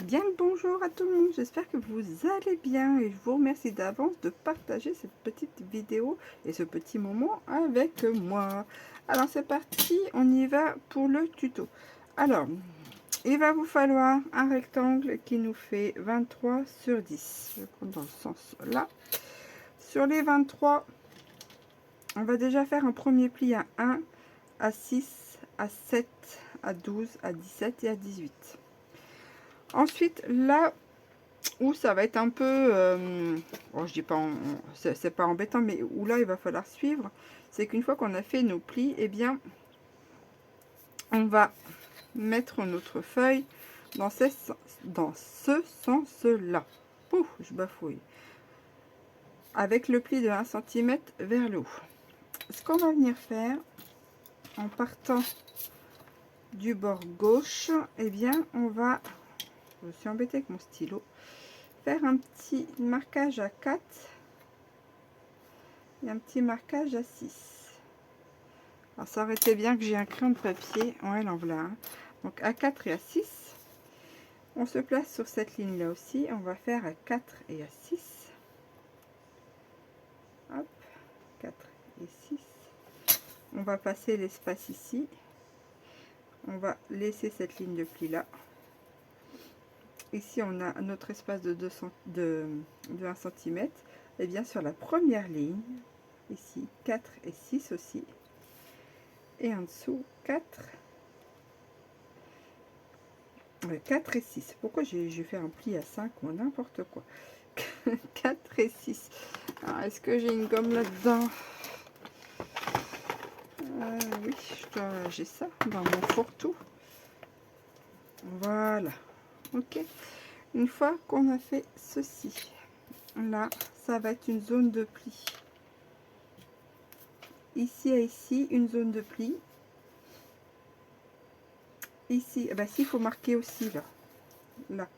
Bien le bonjour à tout le monde, j'espère que vous allez bien et je vous remercie d'avance de partager cette petite vidéo et ce petit moment avec moi. Alors c'est parti, on y va pour le tuto. Alors, il va vous falloir un rectangle qui nous fait 23 sur 10. Je vais prendre dans le sens là. Sur les 23, on va déjà faire un premier pli à 1, à 6, à 7, à 12, à 17 et à 18. Ensuite, là où ça va être un peu, bon, je dis pas, c'est pas embêtant, mais où là il va falloir suivre, c'est qu'une fois qu'on a fait nos plis, eh bien, on va mettre notre feuille dans ce sens-là. Ouh, je bafouille. Avec le pli de 1 cm vers le haut. Ce qu'on va venir faire, en partant du bord gauche, eh bien, on va, je suis embêtée avec mon stylo, faire un petit marquage à 4 et un petit marquage à 6. Alors ça aurait été bien que j'ai un crayon de papier. Ouais, en voilà. Donc à 4 et à 6. On se place sur cette ligne là aussi. On va faire à 4 et à 6. Hop, 4 et 6. On va passer l'espace ici. On va laisser cette ligne de pli là. Ici on a notre espace de 1 cm. Et bien sur la première ligne, ici 4 et 6 aussi. Et en dessous 4 et 6. Pourquoi j'ai fait un pli à 5 ou n'importe quoi. 4 et 6. Alors, est-ce que j'ai une gomme là-dedans? Oui, j'ai ça dans mon fourre-tout. Voilà. Ok. Une fois qu'on a fait ceci, là, ça va être une zone de pli. Ici et ici, une zone de pli. Ici, bah si, il faut marquer aussi là. Là.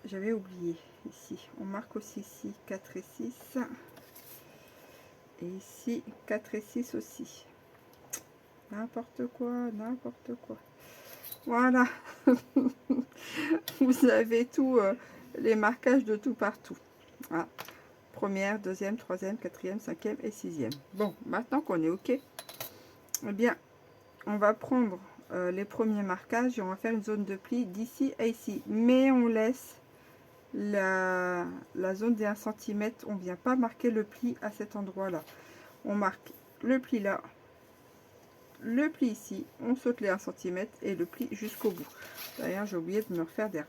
J'avais oublié. Ici, on marque aussi ici 4 et 6. Et ici, 4 et 6 aussi. N'importe quoi, n'importe quoi. Voilà. Vous avez tout, les marquages de tout partout. Ah, première, deuxième, troisième, quatrième, cinquième et sixième. Bon, maintenant qu'on est OK, eh bien, on va prendre les premiers marquages et on va faire une zone de pli d'ici à ici. Mais on laisse la zone des 1 cm. On ne vient pas marquer le pli à cet endroit-là. On marque le pli là, le pli ici, on saute les 1 cm et le pli jusqu'au bout. D'ailleurs, j'ai oublié de me refaire des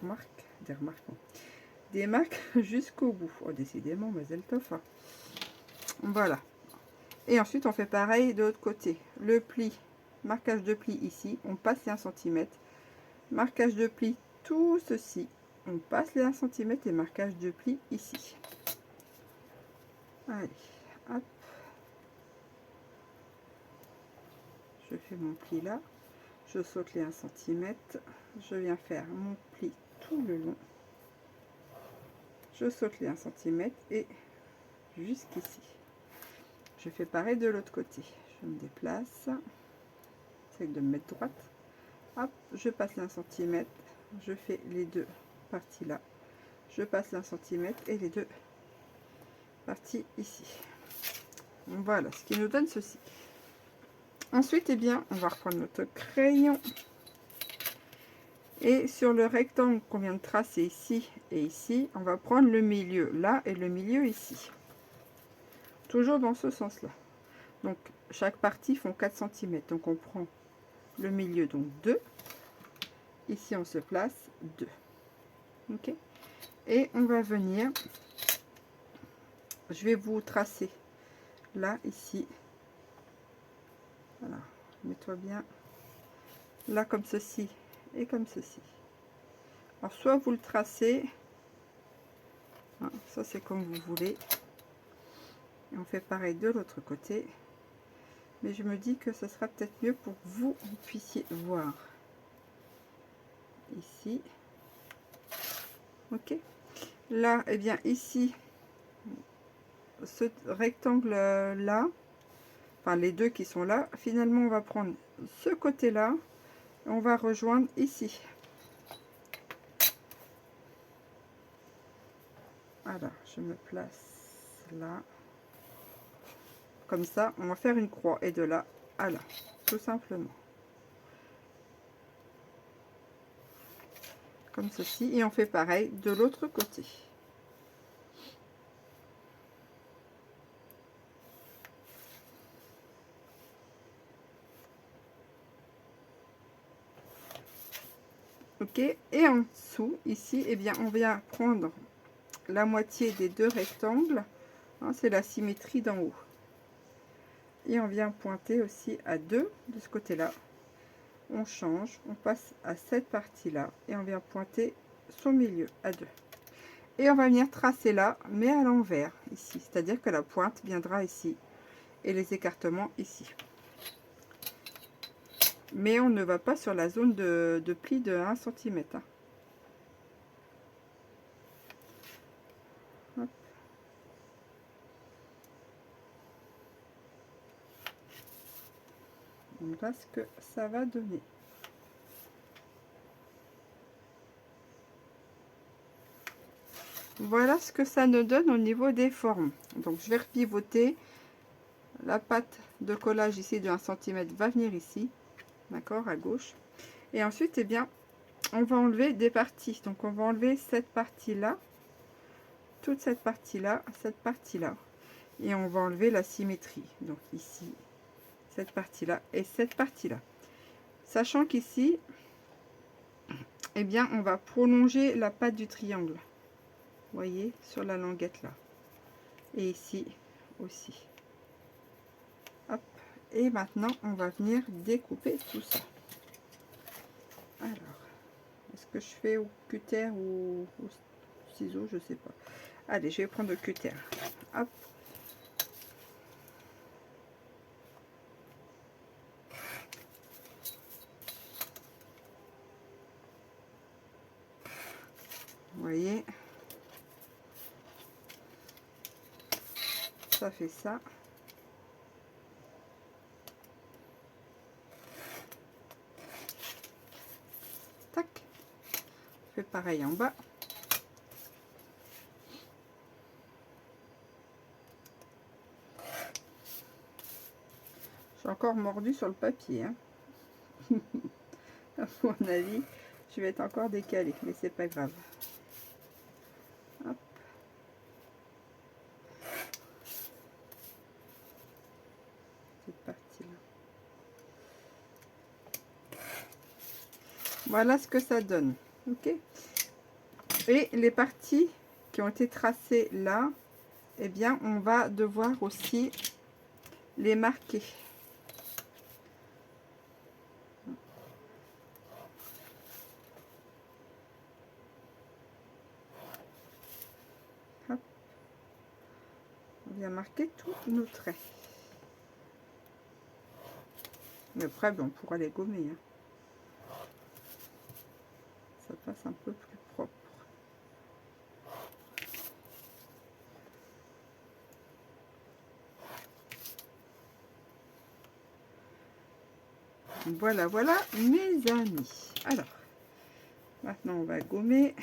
marques jusqu'au bout. Oh, décidément, Mazel Tov. Voilà. Et ensuite, on fait pareil de l'autre côté. Le pli, marquage de pli ici, on passe les 1 cm. Marquage de pli, tout ceci, on passe les 1 cm et marquage de pli ici. Allez, hop. Je fais mon pli là. Je saute les 1 cm. Je viens faire mon pli tout le long. Je saute les 1 cm et jusqu'ici. Je fais pareil de l'autre côté. Je me déplace. J'essaie de me mettre droite. Hop, je passe l'1 cm. Je fais les deux parties là. Je passe l'1 cm et les deux parties ici. Voilà, ce qui nous donne ceci. Ensuite, eh bien, on va reprendre notre crayon. Et sur le rectangle qu'on vient de tracer ici et ici, on va prendre le milieu là et le milieu ici. Toujours dans ce sens-là. Donc, chaque partie font 4 cm. Donc, on prend le milieu, donc 2. Ici, on se place 2. Ok. Et on va venir, je vais vous tracer là, ici. Voilà, mets-toi bien. Là, comme ceci et comme ceci. Alors, soit vous le tracez, hein, ça c'est comme vous voulez. Et on fait pareil de l'autre côté. Mais je me dis que ce sera peut-être mieux pour que vous puissiez voir. Ici. Ok. Là, et bien ici, ce rectangle là, enfin les deux qui sont là, finalement on va prendre ce côté là, on va rejoindre ici. Alors, je me place là. Comme ça, on va faire une croix. Et de là à là, tout simplement. Comme ceci. Et on fait pareil de l'autre côté. Ok. Et en dessous, ici, eh bien, on vient prendre la moitié des deux rectangles. Hein, c'est la symétrie d'en haut. Et on vient pointer aussi à 2 de ce côté-là. On change, on passe à cette partie-là et on vient pointer son milieu à 2. Et on va venir tracer là, mais à l'envers, ici. C'est-à-dire que la pointe viendra ici et les écartements ici. Mais on ne va pas sur la zone de pli de 1 cm. Hein. Hop. Voilà ce que ça va donner. Voilà ce que ça nous donne au niveau des formes. Donc je vais repivoter. La pâte de collage ici de 1 cm va venir ici. D'accord, à gauche. Et ensuite, eh bien, on va enlever des parties. Donc on va enlever cette partie-là. Toute cette partie-là. Cette partie-là. Et on va enlever la symétrie. Donc ici, cette partie-là et cette partie-là. Sachant qu'ici, eh bien, on va prolonger la pâte du triangle. Vous voyez, sur la languette là. Et ici aussi. Hop. Et maintenant, on va venir découper tout ça. Alors, est-ce que je fais au cutter ou au ciseau? Je sais pas. Allez, je vais prendre le cutter. Hop. Vous voyez, ça fait ça. Tac. Je fais pareil en bas. J'ai encore mordu sur le papier. Hein. À mon avis, je vais être encore décalée, mais c'est pas grave. Hop. Cette partie-là. Voilà ce que ça donne. Ok. Et les parties qui ont été tracées là, eh bien, on va devoir aussi les marquer. Hop. On vient marquer tous nos traits. Mais après, on pourra les gommer. Hein. Ça passe un peu plus propre. Voilà, voilà, mes amis. Alors, maintenant, on va gommer.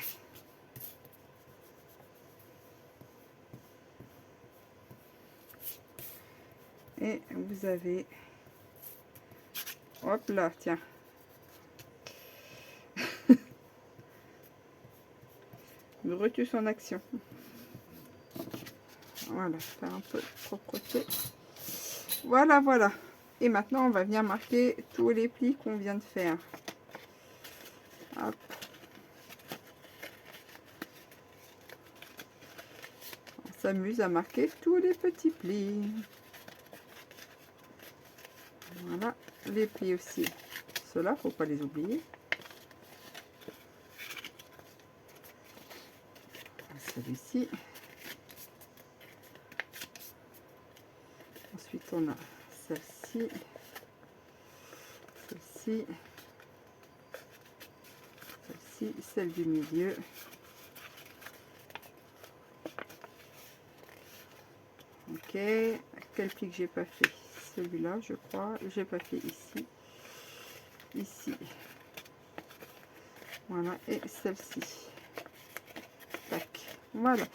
Et vous avez... Hop là, tiens. Brutus en action. Voilà, faire un peu de propreté. Voilà, voilà. Et maintenant, on va venir marquer tous les plis qu'on vient de faire. Hop. On s'amuse à marquer tous les petits plis. Voilà, les plis aussi. Ceux-là, faut pas les oublier. Celui-ci. Ensuite, on a celle-ci, celle-ci, celle-ci, celle du milieu. Ok, quel pli que j'ai pas fait? Celui-là, je crois. J'ai pas fait ici, ici. Voilà, et celle-ci. Tac. Voilà.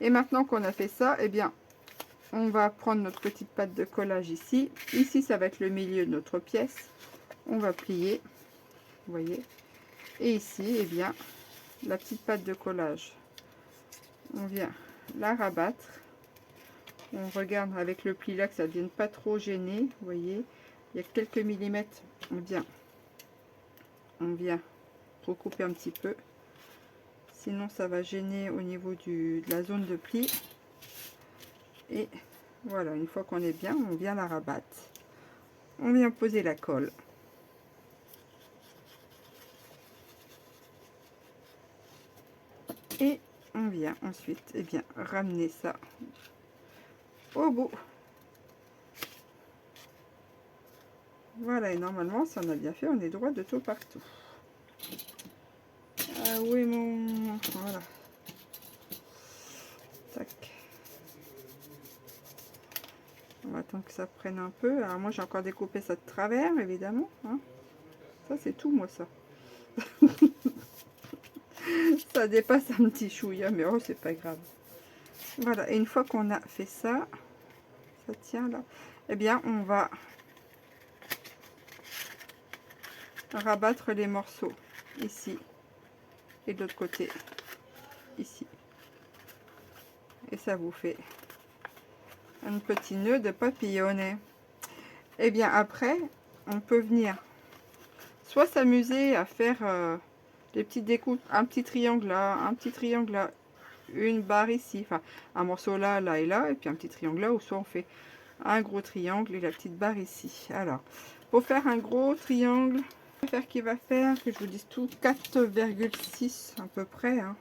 Et maintenant qu'on a fait ça, eh bien, on va prendre notre petite patte de collage ici. Ici, ça va être le milieu de notre pièce. On va plier, vous voyez. Et ici, eh bien, la petite patte de collage, on vient la rabattre. On regarde avec le pli là que ça ne vienne pas trop gêner, vous voyez. Il y a quelques millimètres, on vient recouper un petit peu. Sinon, ça va gêner au niveau de la zone de pli. Et voilà, une fois qu'on est bien, on vient la rabattre. On vient poser la colle. Et on vient ensuite, eh bien, ramener ça au bout. Voilà, et normalement, si on a bien fait, on est droit de tout partout. Ah oui, mon... Voilà. Tac. On va attendre que ça prenne un peu. Alors moi, j'ai encore découpé ça de travers, évidemment. Hein. Ça, c'est tout, moi, ça. Ça dépasse un petit chouïa, mais oh, c'est pas grave. Voilà, et une fois qu'on a fait ça, ça tient là, eh bien, on va rabattre les morceaux ici et de l'autre côté ici. Et ça vous fait un petit nœud de papillonnet. Et bien après, on peut venir soit s'amuser à faire des petites découpes, un petit triangle là, un petit triangle là, une barre ici, enfin un morceau là, là et là, et puis un petit triangle là, ou soit on fait un gros triangle et la petite barre ici. Alors, pour faire un gros triangle, qui va faire, que je vous dise tout, 4,6 à peu près. Hein.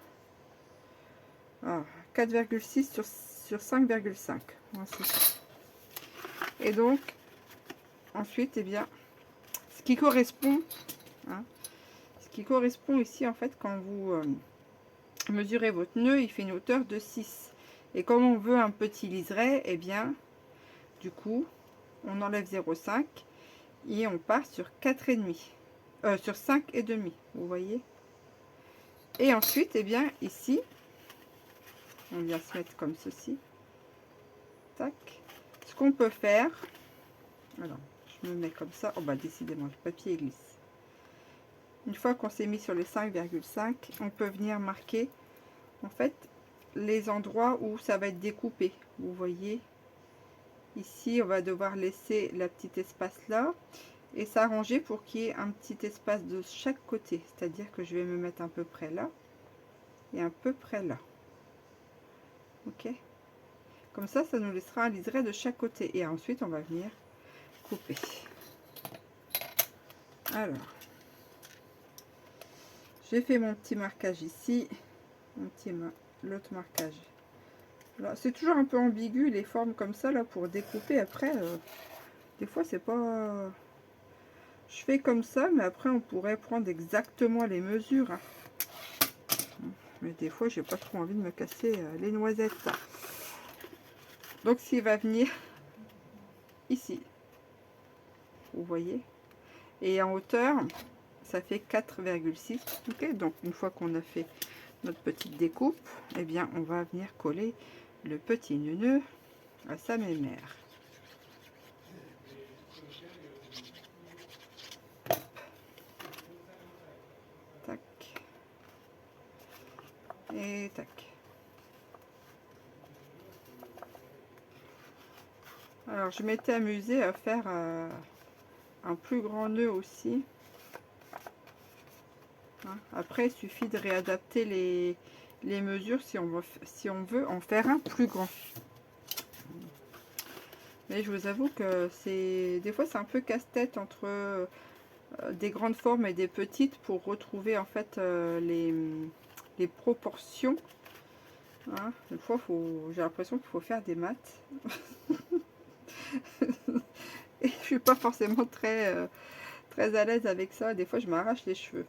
Ah, 4,6 sur 5,5. Et donc, ensuite, eh bien, ce qui correspond, hein, ce qui correspond ici, en fait, quand vous mesurez votre nœud, il fait une hauteur de 6. Et comme on veut un petit liseré, eh bien, du coup, on enlève 0,5 et on part sur 4,5. Sur 5,5, vous voyez. Et ensuite, eh bien, ici, on vient se mettre comme ceci. Tac. Ce qu'on peut faire, alors, je me mets comme ça. Oh bah, décidément, le papier glisse. Une fois qu'on s'est mis sur les 5,5, on peut venir marquer, en fait, les endroits où ça va être découpé. Vous voyez, ici, on va devoir laisser la petite espace là et s'arranger pour qu'il y ait un petit espace de chaque côté. C'est-à-dire que je vais me mettre à peu près là et à peu près là. Ok, comme ça, ça nous laissera un liseré de chaque côté. Et ensuite, on va venir couper. Alors, j'ai fait mon petit marquage ici, l'autre marquage. C'est toujours un peu ambigu les formes comme ça là pour découper. Après, des fois, c'est pas. Je fais comme ça, mais après, on pourrait prendre exactement les mesures. Hein. Mais des fois, j'ai pas trop envie de me casser les noisettes. Donc, s'il va venir ici, vous voyez, et en hauteur, ça fait 4,6. Ok, donc une fois qu'on a fait notre petite découpe, eh bien, on va venir coller le petit nœud à sa mémère. Tac. Et tac. Alors, je m'étais amusée à faire un plus grand nœud aussi. Hein. Après, il suffit de réadapter les mesures si on veut en faire un plus grand. Mais je vous avoue que des fois c'est un peu casse-tête entre des grandes formes et des petites pour retrouver en fait les proportions. Hein. Une fois, j'ai l'impression qu'il faut faire des maths. Et je suis pas forcément très à l'aise avec ça. Des fois, je m'arrache les cheveux.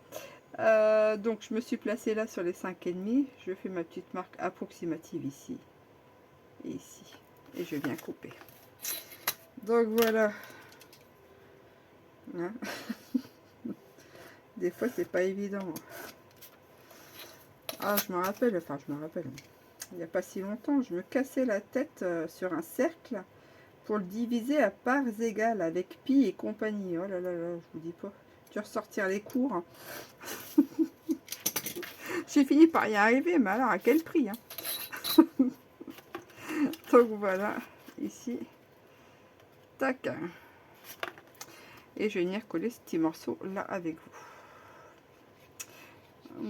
Donc, je me suis placée là sur les 5,5. Je fais ma petite marque approximative ici et ici. Et je viens couper. Donc, voilà. Hein. Des fois, c'est pas évident. Ah, je me rappelle. Enfin, je me rappelle. il n'y a pas si longtemps, je me cassais la tête sur un cercle pour le diviser à parts égales avec pi et compagnie. Oh là là là, je vous dis pas. Tu vas ressortir les cours, hein. J'ai fini par y arriver, mais alors à quel prix, hein. Donc voilà, ici, tac. Et je vais venir coller ce petit morceau là avec vous.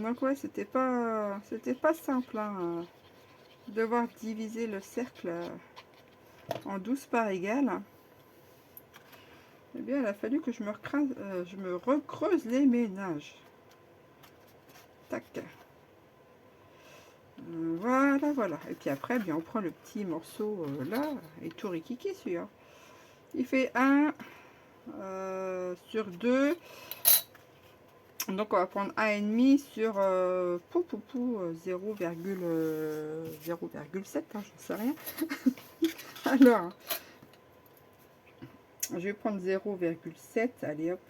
Donc ouais, c'était pas simple, hein, devoir diviser le cercle en 12 parts égales. Eh bien, il a fallu que je me recreuse les ménages. Tac. Voilà, voilà. Et puis après, bien, on prend le petit morceau là, et tout rikiki celui-là. Il fait 1 sur 2. Donc on va prendre 1,5 sur 0,7, hein, j'en sais rien. Alors, je vais prendre 0,7, allez hop,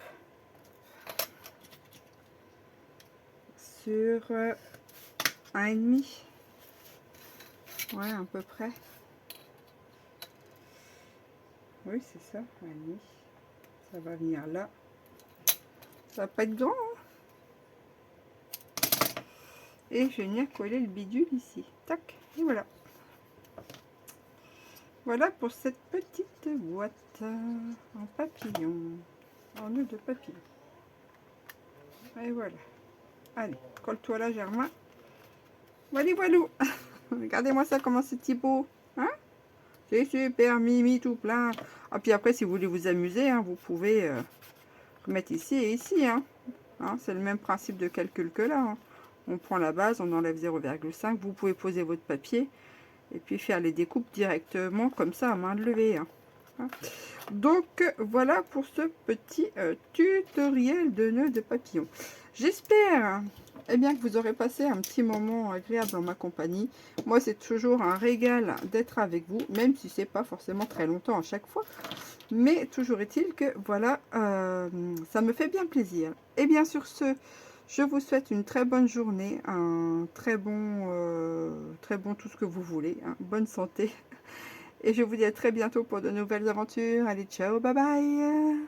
sur 1,5. Ouais, à peu près. Oui, c'est ça, 1,5. Ça va venir là. Ça va pas être grand, hein. Et je vais venir coller le bidule ici. Tac, et voilà. Voilà pour cette petite boîte en papillon, en nœud de papillon. Et voilà. Allez, colle-toi là, Germain. Voilà, voilà. Regardez-moi ça, comment c'est petit beau. Hein? C'est super, mimi, tout plein. Ah, puis après, si vous voulez vous amuser, hein, vous pouvez remettre ici et ici. Hein. Hein, c'est le même principe de calcul que là. Hein. On prend la base, on enlève 0,5. Vous pouvez poser votre papier et puis faire les découpes directement comme ça à main levée. Hein. Hein. Donc voilà pour ce petit tutoriel de nœuds de papillon. J'espère eh bien, que vous aurez passé un petit moment agréable en ma compagnie. Moi, c'est toujours un régal d'être avec vous, même si c'est pas forcément très longtemps à chaque fois. Mais toujours est-il que voilà, ça me fait bien plaisir. Et bien sur ce, je vous souhaite une très bonne journée, un très bon tout ce que vous voulez, hein, bonne santé. Et je vous dis à très bientôt pour de nouvelles aventures. Allez, ciao, bye bye.